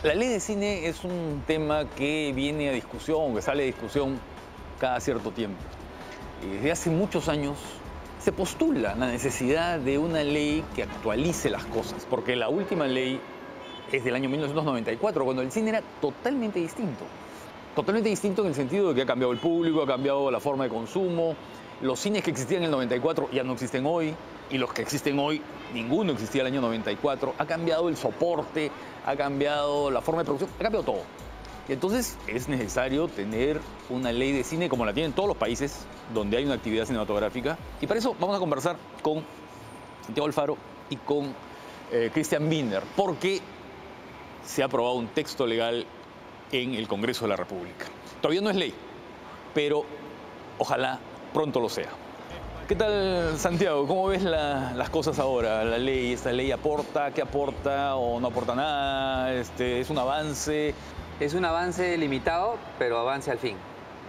La ley de cine es un tema que viene a discusión, que sale de discusión cada cierto tiempo. Desde hace muchos años se postula la necesidad de una ley que actualice las cosas, porque la última ley es del año 1994, cuando el cine era totalmente distinto. Totalmente distinto en el sentido de que ha cambiado el público, ha cambiado la forma de consumo. Los cines que existían en el 94 ya no existen hoy, y los que existen hoy, ninguno existía en el año 94. Ha cambiado el soporte, ha cambiado la forma de producción, ha cambiado todo. Y entonces es necesario tener una ley de cine como la tienen todos los países donde hay una actividad cinematográfica. Y para eso vamos a conversar con Santiago Alfaro y con Christian Binder, porque se ha aprobado un texto legal en el Congreso de la República. Todavía no es ley, pero ojalá pronto lo sea. ¿Qué tal, Santiago? ¿Cómo ves las cosas ahora? La ley, ¿esta ley aporta? ¿Qué aporta o no aporta nada? ¿Es un avance? Es un avance limitado, pero avance al fin,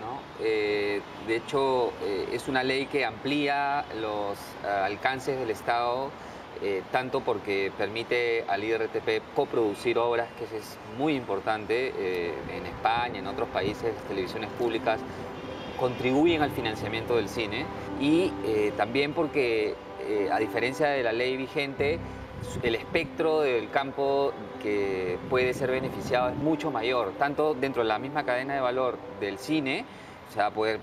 ¿no? De hecho, es una ley que amplía los alcances del Estado, tanto porque permite al IRTP coproducir obras, que eso es muy importante. En España, en otros países, las televisiones públicas contribuyen al financiamiento del cine, y también porque, a diferencia de la ley vigente, el espectro del campo que puede ser beneficiado es mucho mayor, tanto dentro de la misma cadena de valor del cine. Se va a poder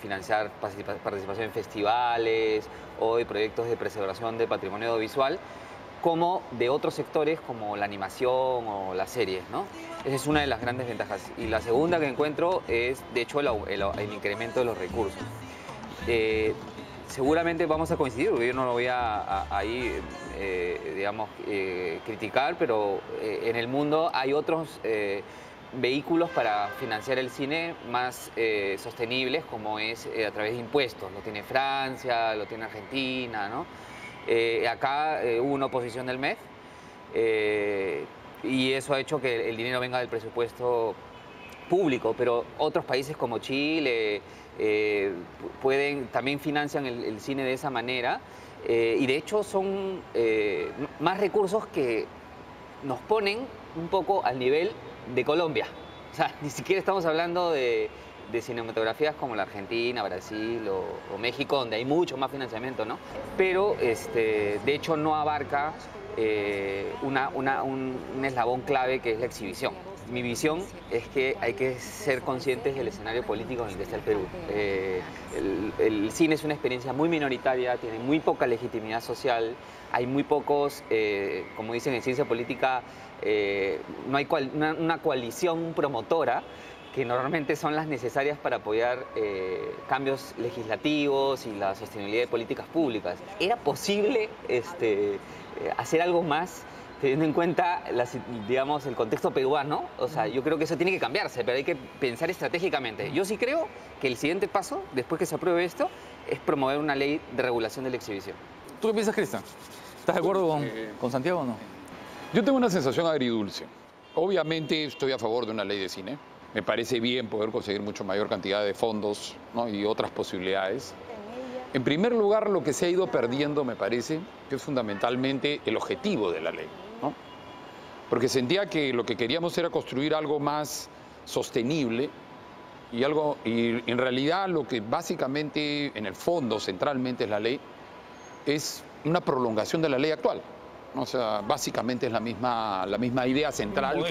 financiar participación en festivales o de proyectos de preservación de patrimonio audiovisual, como de otros sectores como la animación o las series, ¿no? Esa es una de las grandes ventajas. Y la segunda que encuentro es, de hecho, el incremento de los recursos. Seguramente vamos a coincidir, porque yo no lo voy digamos, criticar, pero en el mundo hay otros vehículos para financiar el cine más sostenibles, como es a través de impuestos. Lo tiene Francia, lo tiene Argentina, ¿no? Acá hubo una oposición del MEF, y eso ha hecho que el dinero venga del presupuesto público, pero otros países como Chile también financian el cine de esa manera, y de hecho son más recursos que nos ponen un poco al nivel de Colombia. O sea, ni siquiera estamos hablando de cinematografías como la Argentina, Brasil o México, donde hay mucho más financiamiento, ¿no? Pero de hecho no abarca un eslabón clave, que es la exhibición. Mi visión es que hay que ser conscientes del escenario político en el que está el Perú. El cine es una experiencia muy minoritaria, tiene muy poca legitimidad social, hay muy pocos, como dicen en ciencia política, no hay una coalición promotora, que normalmente son las necesarias para apoyar cambios legislativos y la sostenibilidad de políticas públicas. ¿Era posible hacer algo más teniendo en cuenta, digamos, el contexto peruano? O sea, yo creo que eso tiene que cambiarse, pero hay que pensar estratégicamente. Yo sí creo que el siguiente paso, después que se apruebe esto, es promover una ley de regulación de la exhibición. ¿Tú qué piensas, Cristian? ¿Estás de acuerdo con Santiago o no? Yo tengo una sensación agridulce. Obviamente estoy a favor de una ley de cine. Me parece bien poder conseguir mucho mayor cantidad de fondos, ¿no? Y otras posibilidades. En primer lugar, lo que se ha ido perdiendo, me parece, que es fundamentalmente el objetivo de la ley, ¿no? Porque sentía que lo que queríamos era construir algo más sostenible y en realidad lo que básicamente, en el fondo, centralmente es la ley, es una prolongación de la ley actual. O sea, básicamente es la misma idea central.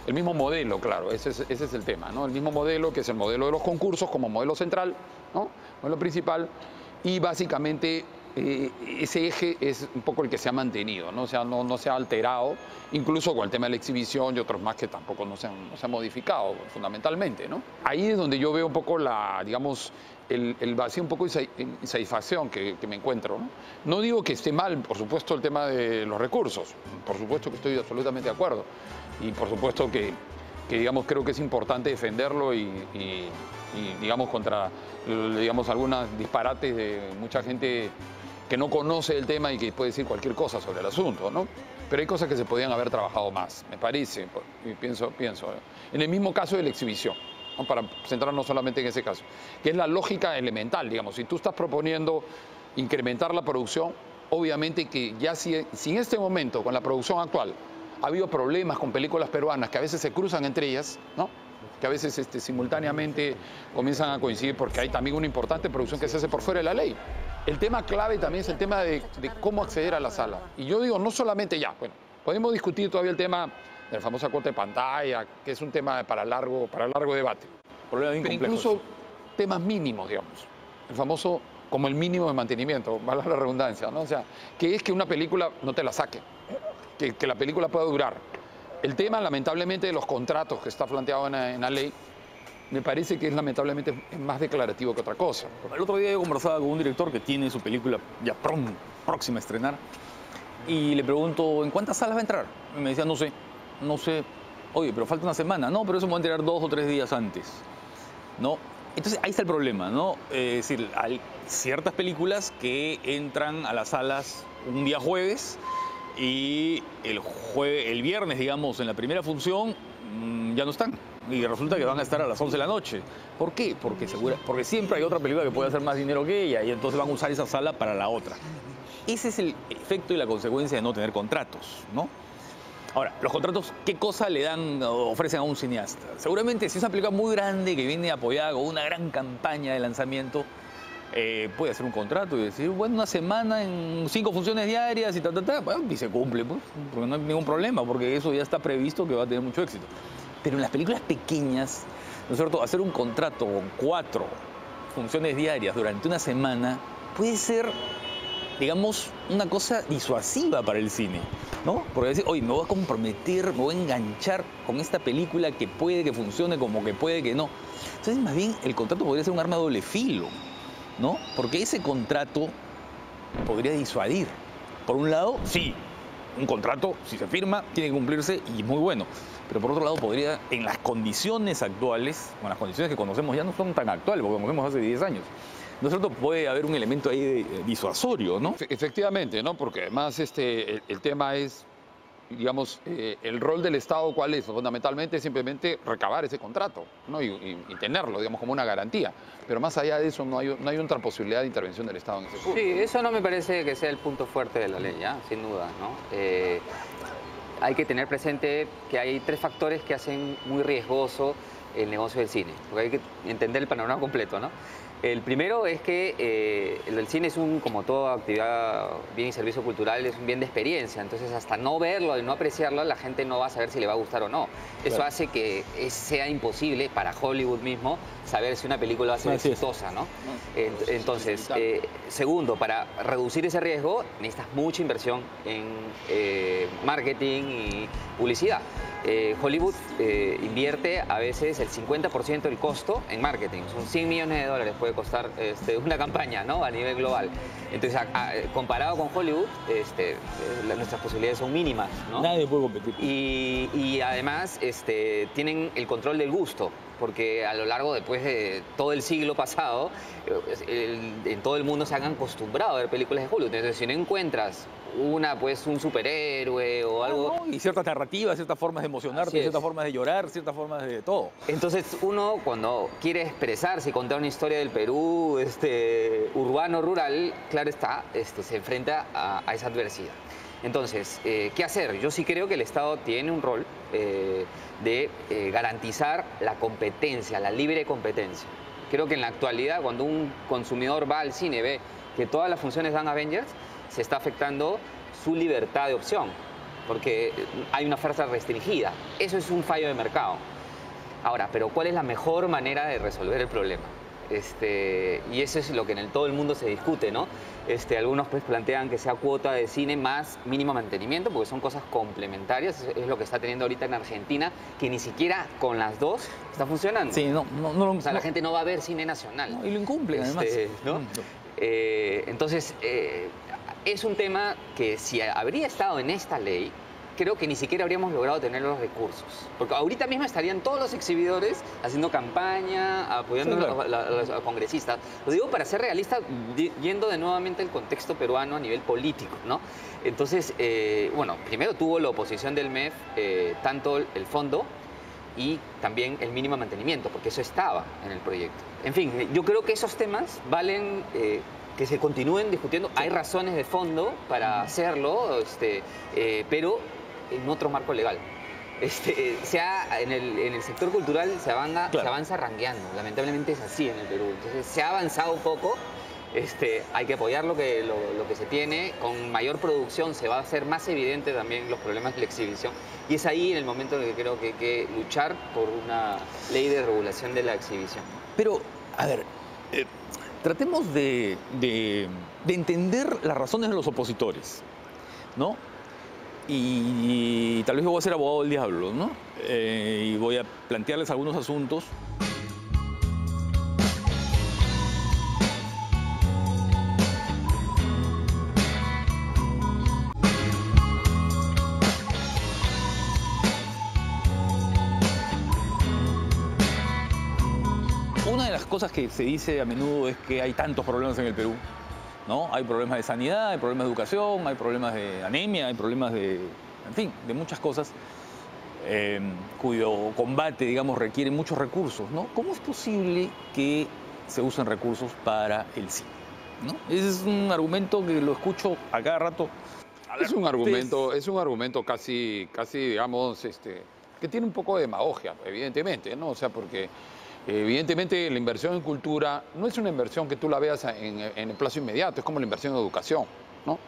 El mismo modelo, claro, ese es el tema, ¿no? El mismo modelo, que es el modelo de los concursos como modelo central, ¿no? Modelo principal, y básicamente ese eje es un poco el que se ha mantenido, ¿no? O sea, no se ha alterado, incluso con el tema de la exhibición y otros más que tampoco no se han modificado fundamentalmente, ¿no? Ahí es donde yo veo un poco digamos, el vacío, un poco de insatisfacción que me encuentro, ¿no? No digo que esté mal, por supuesto, el tema de los recursos. Por supuesto que estoy absolutamente de acuerdo. Y por supuesto que digamos, creo que es importante defenderlo y digamos, contra, digamos, algunos disparates de mucha gente que no conoce el tema y que puede decir cualquier cosa sobre el asunto, ¿no? Pero hay cosas que se podían haber trabajado más, me parece, y pienso. En el mismo caso de la exhibición, ¿no? Para centrarnos solamente en ese caso, que es la lógica elemental, digamos. Si tú estás proponiendo incrementar la producción. Obviamente que ya si en este momento, con la producción actual, ha habido problemas con películas peruanas que a veces se cruzan entre ellas, ¿no? Que a veces simultáneamente comienzan a coincidir porque hay también una importante producción que se hace por fuera de la ley. El tema clave también es el tema de cómo acceder a la sala. Y yo digo, no solamente ya, bueno, podemos discutir todavía el tema de la famosa cuota de pantalla, que es un tema para largo debate. Problemas bien Pero complejos. incluso temas mínimos, digamos. El famoso, como el mínimo de mantenimiento, valga la redundancia, ¿no? O sea, que es que una película no te la saque, que la película pueda durar. El tema, lamentablemente, de los contratos que está planteado en la ley, me parece que es lamentablemente más declarativo que otra cosa. El otro día yo conversaba con un director que tiene su película ya próxima a estrenar y le pregunto, ¿en cuántas salas va a entrar? Y me decía, no sé. Oye, pero falta una semana. No, pero eso me va a enterar 2 o 3 días antes, ¿no? Entonces ahí está el problema, ¿no? Es decir, hay ciertas películas que entran a las salas un día jueves y el viernes, digamos, en la primera función ya no están. Y resulta que van a estar a las 11 de la noche. ¿Por qué? Porque siempre hay otra película que puede hacer más dinero que ella y entonces van a usar esa sala para la otra. Ese es el efecto y la consecuencia de no tener contratos, ¿no? Ahora, los contratos, ¿qué cosa le dan o ofrecen a un cineasta? Seguramente si es una película muy grande que viene apoyada con una gran campaña de lanzamiento, puede hacer un contrato y decir, bueno, una semana en 5 funciones diarias y bueno, y se cumple, pues, porque no hay ningún problema, porque eso ya está previsto que va a tener mucho éxito. Pero en las películas pequeñas, ¿no es cierto?, hacer un contrato con 4 funciones diarias durante una semana puede ser, digamos, una cosa disuasiva para el cine, ¿no? Porque decir, oye, me voy a comprometer, me voy a enganchar con esta película que puede que funcione como que puede que no. Entonces, más bien, el contrato podría ser un arma de doble filo, ¿no? Porque ese contrato podría disuadir. Por un lado, sí, un contrato, si se firma, tiene que cumplirse y es muy bueno. Pero por otro lado, podría, en las condiciones actuales, con las condiciones que conocemos ya no son tan actuales, porque conocemos hace 10 años, ¿no es cierto? Puede haber un elemento ahí disuasorio, ¿no? Efectivamente, ¿no? Porque además el tema es, digamos, el rol del Estado, ¿cuál es? Fundamentalmente es simplemente recabar ese contrato, ¿no? Y tenerlo, digamos, como una garantía. Pero más allá de eso, no hay otra posibilidad de intervención del Estado en ese punto. Sí, eso no me parece que sea el punto fuerte de la ley, ¿ya? Sin duda, ¿no? Hay que tener presente que hay 3 factores que hacen muy riesgoso el negocio del cine, porque hay que entender el panorama completo, ¿no? El primero es que el cine es como toda actividad, bien y servicio cultural, es un bien de experiencia. Entonces, hasta no verlo y no apreciarlo, la gente no va a saber si le va a gustar o no. Eso Claro. hace que sea imposible para Hollywood mismo saber si una película va a ser exitosa, ¿no? Entonces, segundo, para reducir ese riesgo, necesitas mucha inversión en marketing y publicidad. Hollywood invierte a veces el 50% del costo en marketing. Son $100 millones puede costar una campaña, ¿no? A nivel global. Entonces, comparado con Hollywood, nuestras posibilidades son mínimas, ¿no? Nadie puede competir. Y además tienen el control del gusto, porque a lo largo después de todo el siglo pasado, en todo el mundo se han acostumbrado a ver películas de Hollywood. Entonces, si no encuentras un superhéroe o algo... No, y ciertas narrativas, ciertas formas de emocionarte, ciertas formas de llorar, ciertas formas de todo. Entonces uno cuando quiere expresarse y contar una historia del Perú urbano, rural, claro está, se enfrenta a esa adversidad. Entonces, ¿qué hacer? Yo sí creo que el Estado tiene un rol de garantizar la competencia, la libre competencia. Creo que en la actualidad, cuando un consumidor va al cine y ve que todas las funciones dan Avengers, se está afectando su libertad de opción, porque hay una oferta restringida. Eso es un fallo de mercado. Ahora, pero ¿cuál es la mejor manera de resolver el problema? Y eso es lo que en todo el mundo se discute, ¿no? Algunos pues plantean que sea cuota de cine más mínimo mantenimiento, porque son cosas complementarias. Es lo que está teniendo ahorita en Argentina, que ni siquiera con las dos está funcionando. Sí, O sea, la gente no va a ver cine nacional. No, y lo incumplen, además. ¿No? Entonces, es un tema que si habría estado en esta ley, creo que ni siquiera habríamos logrado tener los recursos. Porque ahorita mismo estarían todos los exhibidores haciendo campaña, apoyando a los congresistas. Lo digo para ser realista, yendo de nuevamente el contexto peruano a nivel político, ¿no? Entonces, bueno, primero tuvo la oposición del MEF, tanto el fondo y también el mínimo mantenimiento, porque eso estaba en el proyecto. En fin, yo creo que esos temas valen que se continúen discutiendo. Hay razones de fondo para hacerlo, pero en otro marco legal. En el sector cultural se avanza rangueando. Lamentablemente es así en el Perú. Entonces se ha avanzado un poco. Hay que apoyar lo que se tiene. Con mayor producción se va a hacer más evidente también los problemas de la exhibición. Y es ahí en el momento en el que creo que hay que luchar por una ley de regulación de la exhibición. Pero, a ver, tratemos de entender las razones de los opositores, ¿no? Y tal vez yo voy a ser abogado del diablo, ¿no? Y voy a plantearles algunos asuntos. Una de las cosas que se dice a menudo es que hay tantos problemas en el Perú, ¿no? Hay problemas de sanidad, hay problemas de educación, hay problemas de anemia, hay problemas de, en fin, de muchas cosas cuyo combate, digamos, requiere muchos recursos, ¿no? ¿Cómo es posible que se usen recursos para el cine, ¿no? Ese es un argumento que lo escucho a cada rato. Es un argumento casi digamos, que tiene un poco de demagogia, evidentemente, ¿no? O sea, porque evidentemente la inversión en cultura no es una inversión que tú la veas en el plazo inmediato, es como la inversión en educación, ¿no?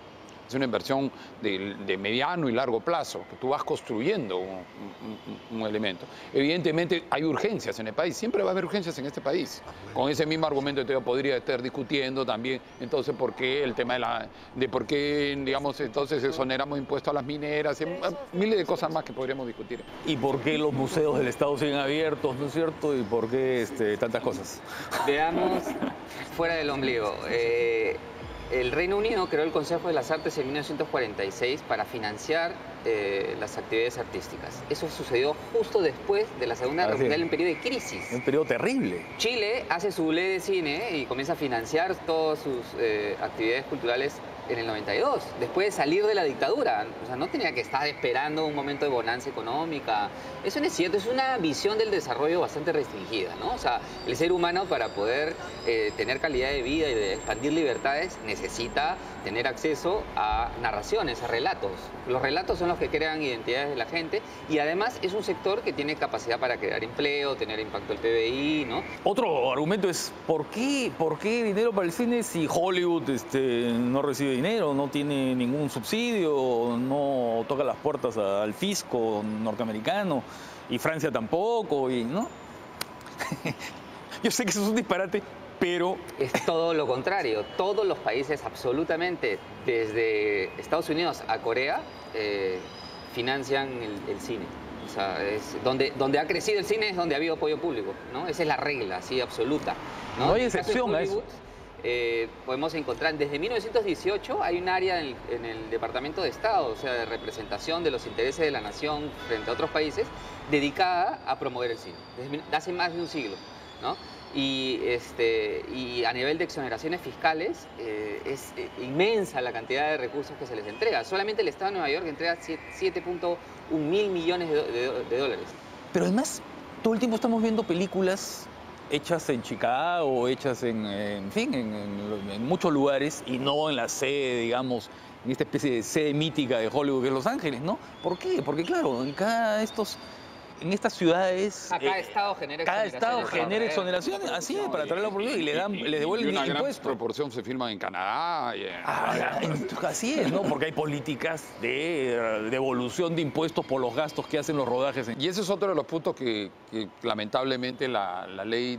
Es una inversión de mediano y largo plazo, que tú vas construyendo un elemento. Evidentemente hay urgencias en el país, siempre va a haber urgencias en este país. Con ese mismo argumento yo podría estar discutiendo también, entonces, por qué el tema de por qué, digamos, entonces exoneramos impuestos a las mineras, miles de cosas más que podríamos discutir. ¿Y por qué los museos del Estado siguen abiertos, no es cierto? ¿Y por qué tantas cosas? Veamos fuera del ombligo. El Reino Unido creó el Consejo de las Artes en 1946 para financiar las actividades artísticas. Eso sucedió justo después de la Segunda Guerra Mundial, en un periodo de crisis. Un periodo terrible. Chile hace su ley de cine y comienza a financiar todas sus actividades culturales en el 92, después de salir de la dictadura. O sea, no tenía que estar esperando un momento de bonanza económica. Eso no es cierto, es una visión del desarrollo bastante restringida, ¿no? O sea, el ser humano, para poder tener calidad de vida y de expandir libertades, necesita tener acceso a narraciones, a relatos. Los relatos son los que crean identidades de la gente y además es un sector que tiene capacidad para crear empleo, tener impacto el PBI, ¿no? Otro argumento es, ¿por qué dinero para el cine si Hollywood no recibe dinero, no tiene ningún subsidio, no toca las puertas al fisco norteamericano y Francia tampoco, ¿no? Yo sé que eso es un disparate, pero... Es todo lo contrario. Todos los países, absolutamente, desde Estados Unidos a Corea, financian el cine. O sea, donde ha crecido el cine es donde ha habido apoyo público, ¿no? Esa es la regla, así, absoluta, ¿no? No hay excepción a eso. Podemos encontrar, desde 1918 hay un área en el Departamento de Estado, o sea, de representación de los intereses de la nación frente a otros países, dedicada a promover el cine, desde hace más de un siglo, ¿no? Y a nivel de exoneraciones fiscales es inmensa la cantidad de recursos que se les entrega. Solamente el Estado de Nueva York entrega 7.1 mil millones de dólares. Pero además, todo el tiempo estamos viendo películas hechas en Chicago, hechas en muchos lugares y no en la sede, digamos, en esta especie de sede mítica de Hollywood que es Los Ángeles, ¿no? ¿Por qué? Porque claro, en estas ciudades... Cada estado genera exoneraciones, así es, para traer la oportunidad y les devuelven el impuesto. Gran proporción se filman en Canadá. Así es, ¿no? Porque hay políticas de devolución de impuestos por los gastos que hacen los rodajes. Y ese es otro de los puntos que lamentablemente la ley,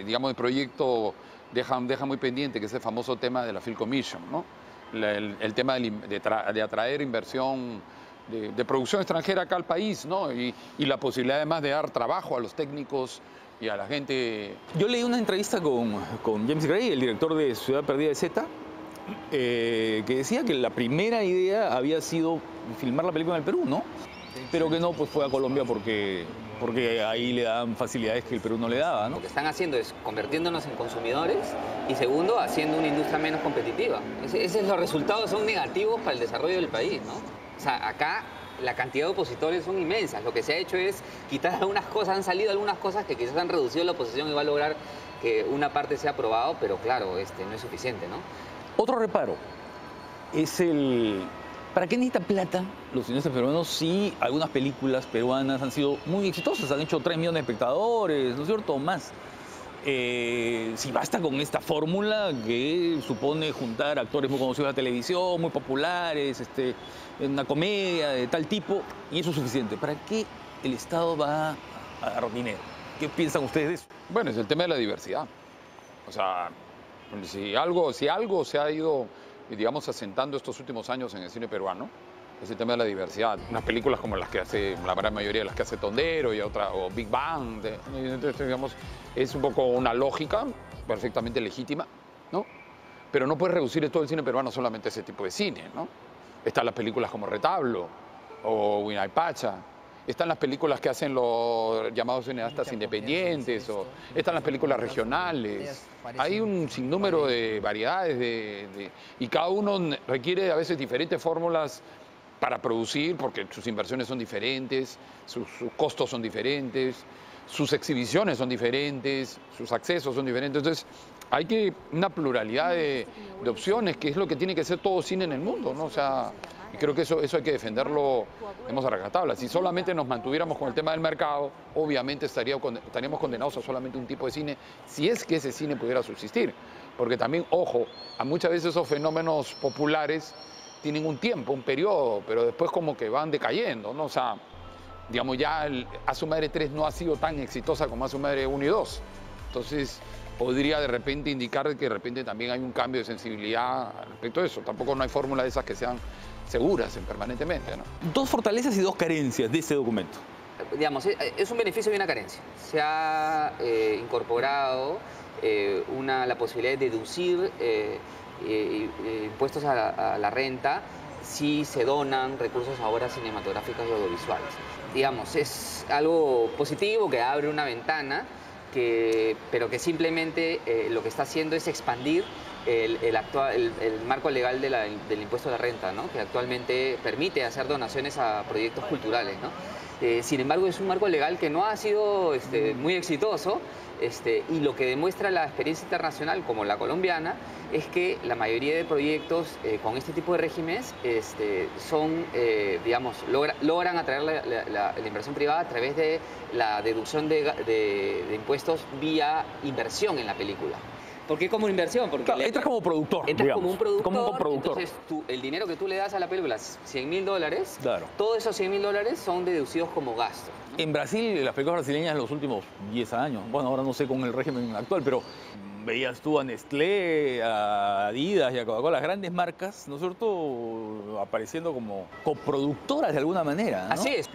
digamos, de proyecto deja muy pendiente, que es el famoso tema de la Film Commission, ¿no? El tema de atraer inversión de producción extranjera acá al país, ¿no? Y la posibilidad además de dar trabajo a los técnicos y a la gente. Yo leí una entrevista con James Gray, el director de Ciudad Perdida de Z, que decía que la primera idea había sido filmar la película en el Perú, ¿no? Pero que no, pues fue a Colombia porque ahí le daban facilidades que el Perú no le daba, ¿no? Lo que están haciendo es convirtiéndonos en consumidores y segundo, haciendo una industria menos competitiva. Los resultados son negativos para el desarrollo del país, ¿no? O sea, acá la cantidad de opositores son inmensas. Lo que se ha hecho es quitar algunas cosas, han salido algunas cosas que quizás han reducido la oposición y va a lograr que una parte sea aprobado, pero claro, no es suficiente, ¿no? Otro reparo es ¿para qué necesita plata los cineastas peruanos si algunas películas peruanas han sido muy exitosas? Han hecho 3 millones de espectadores, ¿no es cierto? O más. Si basta con esta fórmula que supone juntar actores muy conocidos de la televisión, muy populares, en una comedia de tal tipo, y eso es suficiente. ¿Para qué el Estado va a dar dinero? ¿Qué piensan ustedes de eso? Bueno, es el tema de la diversidad. O sea, si algo se ha ido, digamos, asentando estos últimos años en el cine peruano, es el tema de la diversidad. Unas películas como las que hace, la gran mayoría de las que hace Tondero y otra, o Big Bang, entonces, digamos, es un poco una lógica perfectamente legítima, ¿no? Pero no puedes reducir todo el cine peruano solamente a ese tipo de cine, ¿no? Están las películas como Retablo o Huayna Pacha. Están las películas que hacen los llamados cineastas independientes, o están las películas regionales. Hay un sinnúmero de variedades y cada uno requiere a veces diferentes fórmulas para producir, porque sus inversiones son diferentes, sus costos son diferentes, sus exhibiciones son diferentes, sus accesos son diferentes. Entonces, hay una pluralidad de opciones, que es lo que tiene que ser todo cine en el mundo, ¿no? O sea, y creo que eso hay que defenderlo, digamos, a rajatabla. Si solamente nos mantuviéramos con el tema del mercado, obviamente estaríamos condenados a solamente un tipo de cine, si es que ese cine pudiera subsistir. Porque también, ojo, a muchas veces esos fenómenos populares tienen un tiempo, un periodo, pero después como que van decayendo, ¿no? O sea, digamos, ya A Su Madre 3 no ha sido tan exitosa como A Su Madre 1 y 2. Entonces, podría de repente indicar que de repente también hay un cambio de sensibilidad respecto a eso. Tampoco no hay fórmulas de esas que sean seguras permanentemente, ¿no? 2 fortalezas y 2 carencias de este documento. Digamos, es un beneficio y una carencia. Se ha incorporado la posibilidad de deducir impuestos a la renta si se donan recursos a obras cinematográficas y audiovisuales. Digamos, es algo positivo que abre una ventana, pero que simplemente lo que está haciendo es expandir el marco legal del impuesto a la renta, ¿no? Que actualmente permite hacer donaciones a proyectos culturales, ¿no? Sin embargo, es un marco legal que no ha sido muy exitoso, y lo que demuestra la experiencia internacional, como la colombiana, es que la mayoría de proyectos con este tipo de regímenes logran atraer la inversión privada a través de la deducción de impuestos vía inversión en la película. ¿Por qué como inversión? Porque claro, entras como productor. Entras como un productor. Como un coproductor. Entonces, el dinero que tú le das a la película, $100.000, claro, todos esos $100.000 son deducidos como gastos. En Brasil, las películas brasileñas en los últimos 10 años, bueno, ahora no sé con el régimen actual, pero veías tú a Nestlé, a Adidas y a Coca-Cola, las grandes marcas, ¿no es cierto?, apareciendo como coproductoras de alguna manera, ¿no? Así es.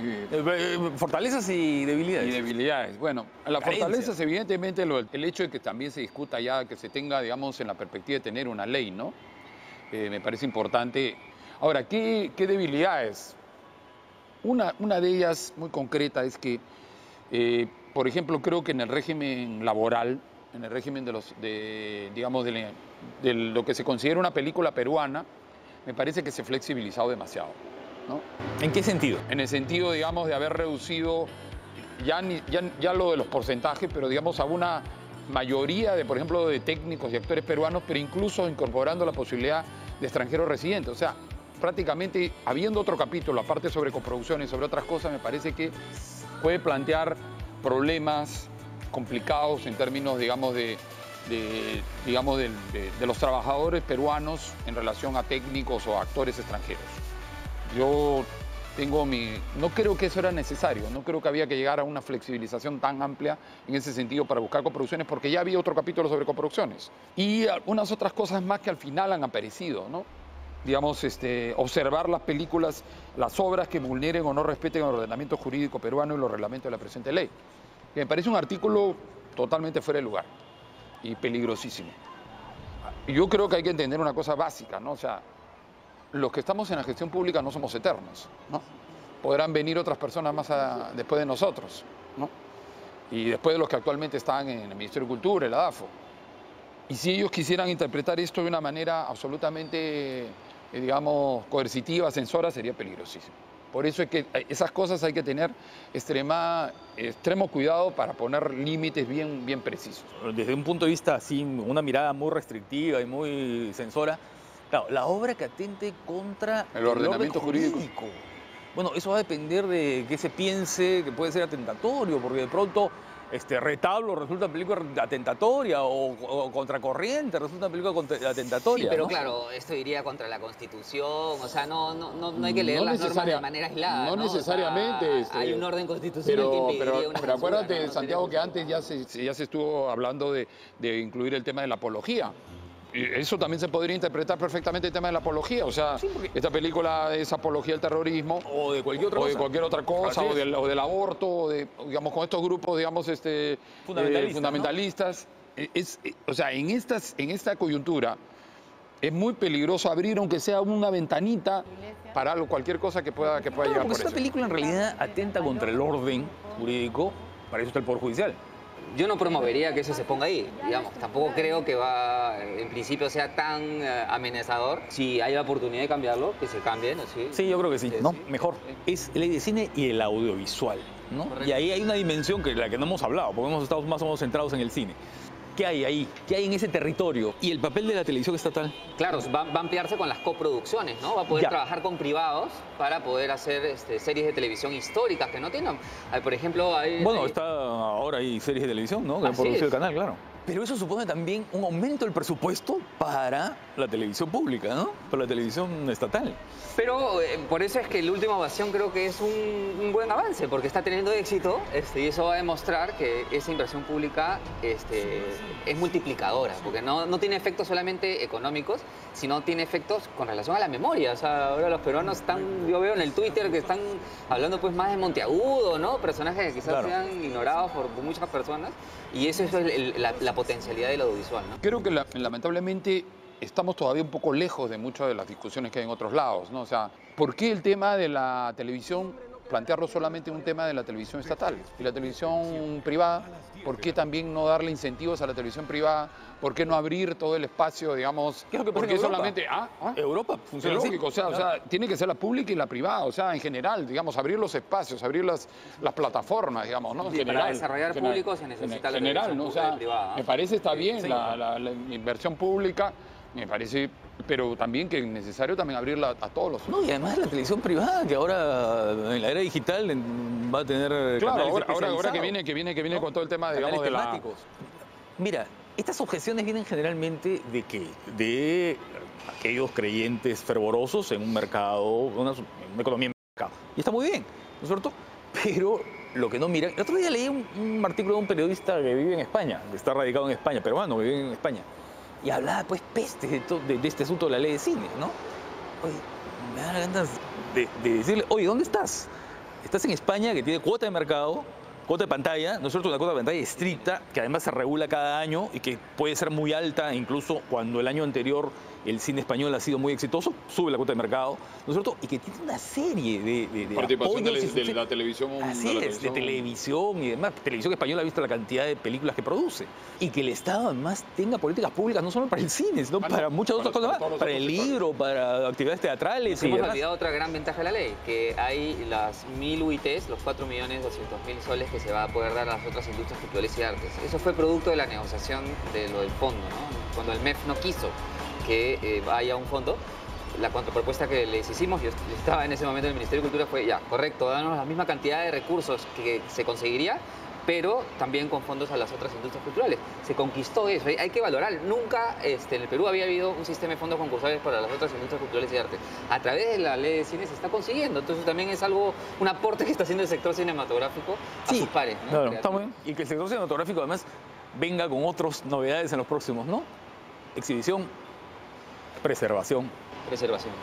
Fortalezas y debilidades. Y debilidades. Bueno, las fortalezas, evidentemente, el hecho de que también se discuta ya, que se tenga, digamos, en la perspectiva de tener una ley, ¿no? Me parece importante. Ahora, ¿qué debilidades? Una de ellas muy concreta es que, por ejemplo, creo que en el régimen laboral, en el régimen de lo que se considera una película peruana, me parece que se ha flexibilizado demasiado, ¿no? ¿En qué sentido? En el sentido, digamos, de haber reducido ya lo de los porcentajes, pero digamos a una mayoría por ejemplo, de técnicos y actores peruanos, pero incluso incorporando la posibilidad de extranjeros residentes. O sea, prácticamente habiendo otro capítulo, aparte sobre coproducciones, sobre otras cosas, me parece que puede plantear problemas complicados en términos, digamos, de los trabajadores peruanos en relación a técnicos o actores extranjeros. Yo no creo que eso era necesario, no creo que había que llegar a una flexibilización tan amplia en ese sentido para buscar coproducciones, porque ya había otro capítulo sobre coproducciones. Y algunas otras cosas más que al final han aparecido, ¿no? Digamos, observar las películas, las obras que vulneren o no respeten el ordenamiento jurídico peruano y los reglamentos de la presente ley. Que me parece un artículo totalmente fuera de lugar y peligrosísimo. Yo creo que hay que entender una cosa básica, ¿no? O sea, los que estamos en la gestión pública no somos eternos, ¿no? Podrán venir otras personas más después de nosotros, ¿no? Y después de los que actualmente están en el Ministerio de Cultura, el ADAFO. Y si ellos quisieran interpretar esto de una manera absolutamente, digamos, coercitiva, censora, sería peligrosísimo. Por eso es que esas cosas hay que tener extremo cuidado para poner límites bien precisos. Desde un punto de vista así, una mirada muy restrictiva y muy censora, claro, la obra que atente contra el ordenamiento orden jurídico. Bueno, eso va a depender de qué se piense que puede ser atentatorio, porque de pronto Retablo resulta película atentatoria o Contracorriente resulta película atentatoria. Sí, pero ¿no? claro, esto iría contra la Constitución, o sea, no hay que leer las normas de manera aislada. No necesariamente. O sea, hay un orden constitucional que impediría una pero acuérdate, censura, ¿no? Santiago, que antes ya se estuvo hablando de incluir el tema de la apología. Eso también se podría interpretar perfectamente el tema de la apología. O sea, esta película es apología al terrorismo. O de cualquier otra cosa. O del aborto, o digamos, con estos grupos, digamos, fundamentalistas. O sea, en esta coyuntura es muy peligroso abrir, aunque sea una ventanita, para cualquier cosa que pueda llegar por porque eso. esta película en realidad atenta contra el orden jurídico, para eso está el Poder Judicial. Yo no promovería que eso se ponga ahí, digamos. Tampoco creo que en principio sea tan amenazador. Si hay la oportunidad de cambiarlo, que se cambie, ¿no? Sí, yo creo que sí, ¿no? Mejor. Es ley de cine y el audiovisual, ¿no? Correcto. Y ahí hay una dimensión que la que no hemos hablado, porque hemos estado más o menos centrados en el cine. ¿Qué hay ahí? ¿Qué hay en ese territorio? ¿Y el papel de la televisión estatal? Claro, va a ampliarse con las coproducciones, ¿no? Va a poder trabajar con privados para poder hacer series de televisión históricas que no tengan. Por ejemplo, ahora hay series de televisión, ¿no? Que han producido el canal, claro. Pero eso supone también un aumento del presupuesto para la televisión pública, ¿no? Para la televisión estatal. Pero por eso es que el último Ovación creo que es un buen avance, porque está teniendo éxito y eso va a demostrar que esa inversión pública es multiplicadora, porque no tiene efectos solamente económicos, sino tiene efectos con relación a la memoria. O sea, ahora los peruanos yo veo en el Twitter que están hablando pues más de Monteagudo, ¿no? Personajes que quizás sean ignorados por muchas personas, y eso es la potencialidad del audiovisual, ¿no? Creo que lamentablemente estamos todavía un poco lejos de muchas de las discusiones que hay en otros lados, ¿no? O sea, ¿por qué el tema de la televisión plantearlo solamente un tema de la televisión estatal? Y la televisión privada, ¿por qué también no darle incentivos a la televisión privada? ¿Por qué no abrir todo el espacio, digamos? ¿Qué es lo que pasa porque en Europa? Solamente Europa funciona es lógico, así. o sea, tiene que ser la pública y la privada, o sea, en general, digamos, abrir los espacios, abrir las plataformas, digamos, ¿no? En general, para desarrollar público se necesita la general, ¿no? O sea, privada. me parece está bien la inversión pública, me parece, pero también que es necesario también abrirla a todos los... No, y además la televisión privada, que ahora en la era digital va a tener... Claro, ahora que viene con todo el tema, digamos, de la... Mira, estas objeciones vienen generalmente ¿de qué? De aquellos creyentes fervorosos en un mercado, una economía en mercado. Y está muy bien, ¿no es cierto? Pero lo que no miran... El otro día leí un artículo de un periodista que vive en España, que está radicado en España, peruano, que vive en España. Y hablaba, pues, peste de este asunto de la ley de cine, ¿no? Oye, me da ganas de decirle, oye, ¿dónde estás? Estás en España, que tiene cuota de mercado, cuota de pantalla, ¿no es cierto? Una cuota de pantalla estricta, que además se regula cada año y que puede ser muy alta, incluso cuando el año anterior el cine español ha sido muy exitoso, sube la cuota de mercado, ¿no es cierto? Y que tiene una serie de participación apoyos de la televisión. Así es, de televisión y demás. Televisión española ha visto la cantidad de películas que produce. Y que el Estado además tenga políticas públicas no solo para el cine, sino para muchas otras cosas más. Para el libro, para actividades teatrales y hemos demás. olvidado otra gran ventaja de la ley, que hay las 1000 UITs, los 4.200.000 soles que se va a poder dar a las otras industrias culturales y artes. Eso fue producto de la negociación de lo del fondo, ¿no? Cuando el MEF no quiso que haya un fondo, la contrapropuesta que les hicimos, yo estaba en ese momento en el Ministerio de Cultura, fue ya, correcto, danos la misma cantidad de recursos que se conseguiría, pero también con fondos a las otras industrias culturales. Se conquistó eso, hay que valorar. Nunca en el Perú había habido un sistema de fondos concursales para las otras industrias culturales y artes. A través de la ley de cine se está consiguiendo, entonces también es un aporte que está haciendo el sector cinematográfico a sus pares, ¿no? Claro, está muy bien. Y que el sector cinematográfico además venga con otras novedades en los próximos, ¿no? Exhibición, preservación. Preservación.